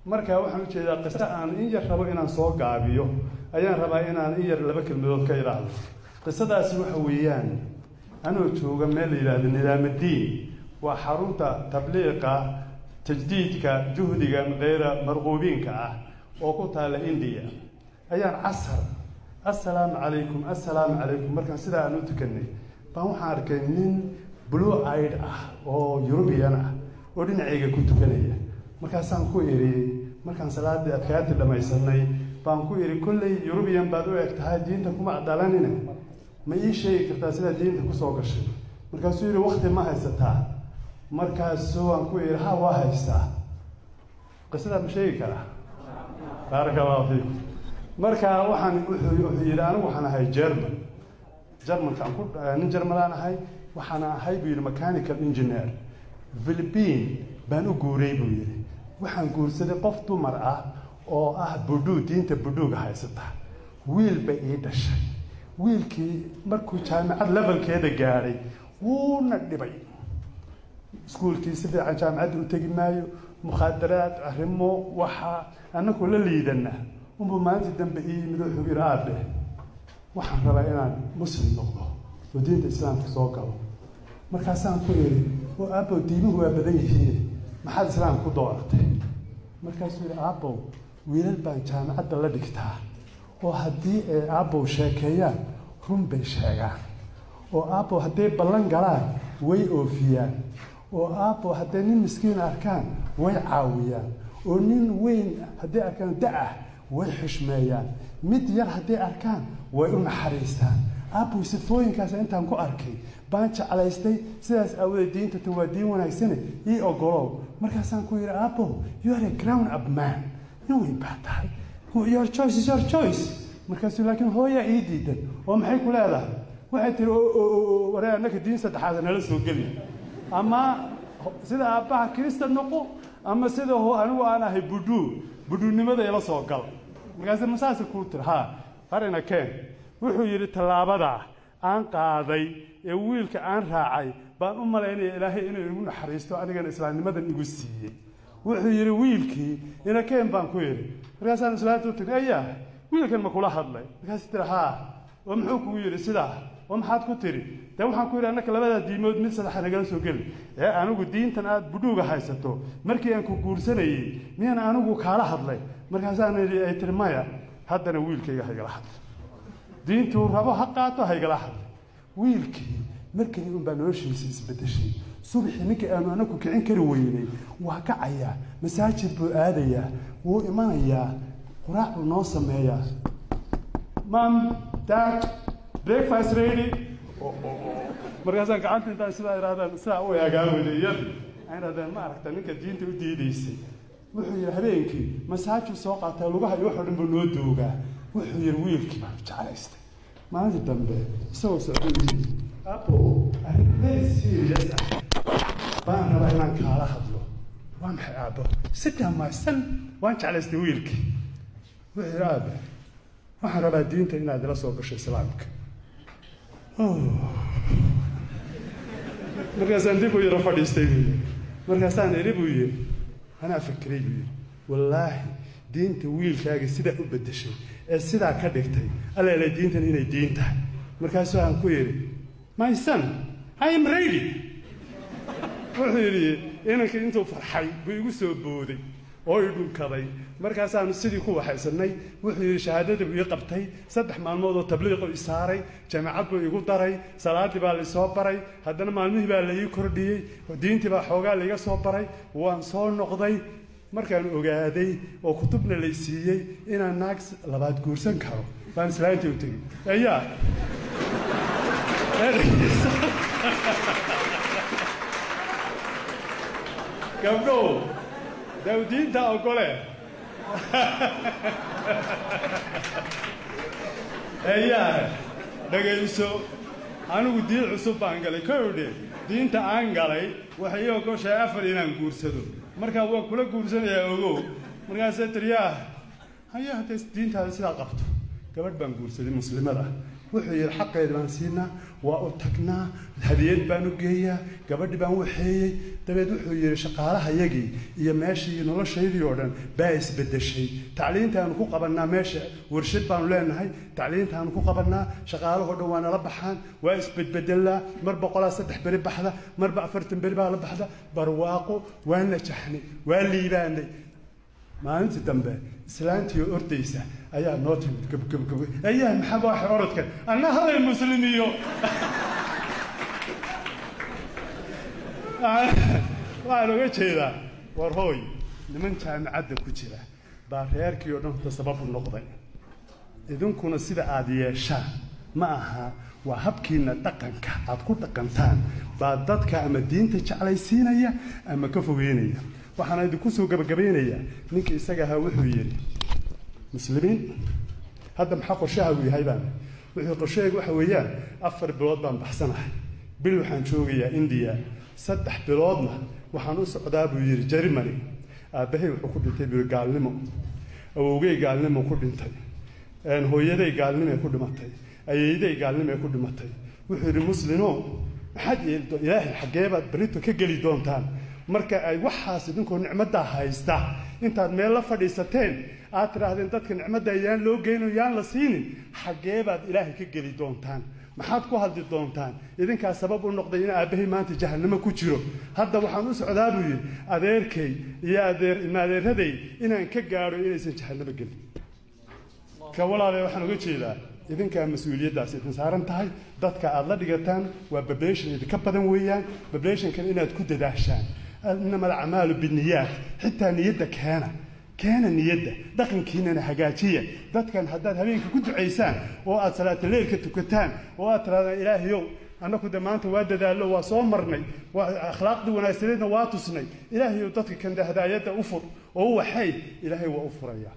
marka waxaan u jeedaa qisa aan in yar rabo inaan soo gaabiyo ayaan rabaa inaan in yar laba kelmadood ka ilaaliyo qisadaasi waxa weeyaan anoo jooga meel la yiraahdo Nidaamuddin waa xarunta tabliiqa tajdiidka juhdiga غير marquubinka ah oo ku taala India ayaan casar assalaamu calaykum markaan sidaa aan u tukanay baan waxaan arkay nin blue eyed ah oo European ah oo dhinacayga ku tukanaya markaasaan ku iri markaan salaadii adkaati dhamaysanay baan ku iri kullay European baad u egtahay diinta kuma adalanina ma ii sheegi kartaa sida diinta ku soo gashay markaasuu yiri waqti ma haysataa markaasuu aan ku iri ha waa haystaa qisada ma sheegi karaa barakallahu fiikum marka waxaan wuxuu yiri anigu waxaan ahay German kan ku nin German ahay waxaan ahay buu yiri mechanical engineer Philippines baan u guuray buu yiri waxaan guursaday qof dumar ah oo ah buduu diinta buduuga haysata wiil bay ii dhashay wiilkii markuu jaamacad levelkeeda gaaray wuuna dhibay iskuulkii si fiican jaamacad u tagi maayo mukhadaraad arrimo waxa anagu la liidana umbu maanta dambe ii midoo xubir aad leh waxaan rabaa inaan muslim noqdo oo diinta islaamka soo galo markaasaan ku yiri oo aabo diimuhu waa badan yihiin maxaad islaamka ku dooratay markaasuu yiri aabo wiilal baan jaamacadda la dhigtaa oo haddii ay aabo sheekeeyaan run bay sheegaan oo aabo hadday ballan galaan way oofiyaan oo aabo hadday nin miskiin arkaan way caawiyaan oo nin weyn hadday arkaan da'ah way xushmeeyaan mid yar hadday arkaan way u naxariistaan aabo sifooyinkaas intaan ku arkay baan jeclaystay sidaas awgeed diinta tan waa diin wanaagsan ii ogolow markaasaan ku yiri aabo you are a grown up man no way batahay your choice is your choice markaasuu laakiin hooya ii diidan oo maxay ku leedahay waxay tiri waraa anaka diin saddexaad nala soo gali ama sida aabaha Kirista noqo ama sida anigu aan ahay buduunimada ila soo gal markaasuu masaas ku tir ha qarina keen wuxuu yiri talaabada aan qaaday ee wiilka aan raacay baan u maleynay Ilaahay inuu igu naxariisto anigana islaamnimadan igu siiyay wuxuu yiri wiilkii ina keen baan ku yiri markaasaan islaamtu tagaya wiilkan ma kula hadlay markaas tiraha oo muxuu ku yiri sida oo maxaad ku tiri taa waxaan ku yiri anaka labada diimood mid sadex naga soo gal ee anigu diintan aad buduuga haysato markii aan ku guursanayay miyaan anigu kaala hadlay markaasaan ay tiri maya haddana wiilkayga haygala hadlay diintu rabo ha qaato haygala hadlay wiilkii markii uu baa noloshiisa isbedeshay subaxii ninkii aanu anagu kicin kari weynay waa kacaya masaajid buu aadayaa wuu imanayaa quraac uu noo sameeyaa mom dad breakfast ready markaasaan gacanta intaan sidaa iraadaan sidaa u eegaaweeyay aan iraadaan ma aragta ninka diinta u diidaysay wuxuu yiri habeenkii masaajid soo qaatay lugaha iyo wax dhan buu noo doogaa wuxuu yiri wiilkii baan jeclaystay maalinta dambe soo socday apo very serious baan rabaa inaan kaala hadlo waa maxay aabo sida ma san waan jeclaystay wiilkii wuxuu yiri aabo waxaan rabaa diinta inaad la soo gasho islaamka markaasaan dib u yara fadhiistay markaasaan iri buu yiri anaa fikiray wallaahi diinta wiilkaaga sida u bedeshay ee sida ka dhigtay alla diintan inay diin tahay markaasuu aan ku yiri my son I am ready wuxuu yiri inanka intuu farxay buu igu soo booday oo ii dhunkaday markaasaan sidii ku waxaysanay wuxuu yiri shahaadada uu qabtay 3 maalmood oo tabliiq uu saaray jaamacad buu igu daray salaadii baa la soo baray haddana maalmihii baa la ii kordhiyay diintii baa xoogaa la iga soo baray waan soo noqday markaan ogaaday oo kutubna la siiyay inaan naag labaad guursan karo baan islaantii u tagay ayaa gabdho dawdiinta ogole ayaa dhagayso anigu diin cusub baan galay kowdhe diinta aan galay waxay ogoshay 4 inaan guursado marka waan kula guursanayaa ogow markaas tiriyaa hayaa diinta sida qabto gabadh baan guursaday muslimada wuxuu yiri xaqeed baan siinaa waa u tagnaa hadiyad baan u geeyaa gabadhi baan waxeeyay dabeed wuxuu yiri shaqaalaha yagii iyo meeshii noloshaydii oo dhan baa isbedeshay tacliintaan ku qabanaa meesha warshad baan leenahay tacliintaan ku qabanaa shaqaalaha oo dhan waa nala baxaan waa isbedbedelaa mar 103 bari baxda marba 40 bari baa la baxda barwaaqo waan la jaxnay waa liibaanay maalintii dambe islaantii ordaysa ayaa noo timid gab ayaa maxaa wax orodka anna haday muslimiyo waa looga jeedaa war hooy niman jaamacadda ku jira baa reerkii oo dhan sabab u noqday idinkuna sida aad yeeshaan ma aha waa habkiina dhaqanka aad ku dhaqantaan baa dadka ama diinta jeclaysiinaya ama ka fogeynaya waxaan idinku soo gabagabeynaya ninka isaga ahaa wuxuu yiri muslimiin hadda maxaa qorshaha uu yahay baan wuxuu qorsheeyay waxa weeyaan 4 bilood baan baxsanahay bil waxaan joogayaa India 3 biloodna waxaan u socdaa buu yiri Germany aabahay wuxuu ku dhintay bil gaalnimo awowgay gaalnimo ku dhintay hooyaday gaalnimo ku dhimatay ayeeyaday gaalnimo ku dhimatay wuxuu yiri muslimo maxaad yeelto ilaahay xageebaad barito ka gali doontaan marka ay waxaas idinkoo nicmada haysta intaad meel la fadhiisateen aad tiraahdeen dadka nicmada ayaan loo geeyno yaan la siinin xageebaad ilaahay ka gali doontaan maxaad ku hadli doontaan idinkaa sabab u noqday in aabahay maanta jahannamo ku jiro hadda waxaan u socdaa buu yiri adeerkay iyo adeeraday inaan ka gaaro inaysan jahannamo gelin ka walaalay waxaan uga jeedaa idinka mas'uuliyadaas idin saaran tahay dadka aad la dhigataan waa population idinka badan weeyaan population kan inaad ku dadaashaan inama al-a'maalu bin-niyaat xitaa niyada keena niyada dhaqankiina hagaajiya dadkan haddaad habeenka ku duceysaan oo aad salaata leelka tukataan oo aad tiraahdaa ilaahayow annagu maanta waa dadaalo waa soo marnay waa akhlaaqdi wanaagsaneedna waa tusnay ilaahayow dadka kan hadaayada u fur oo waxay ilaahay waa u furaya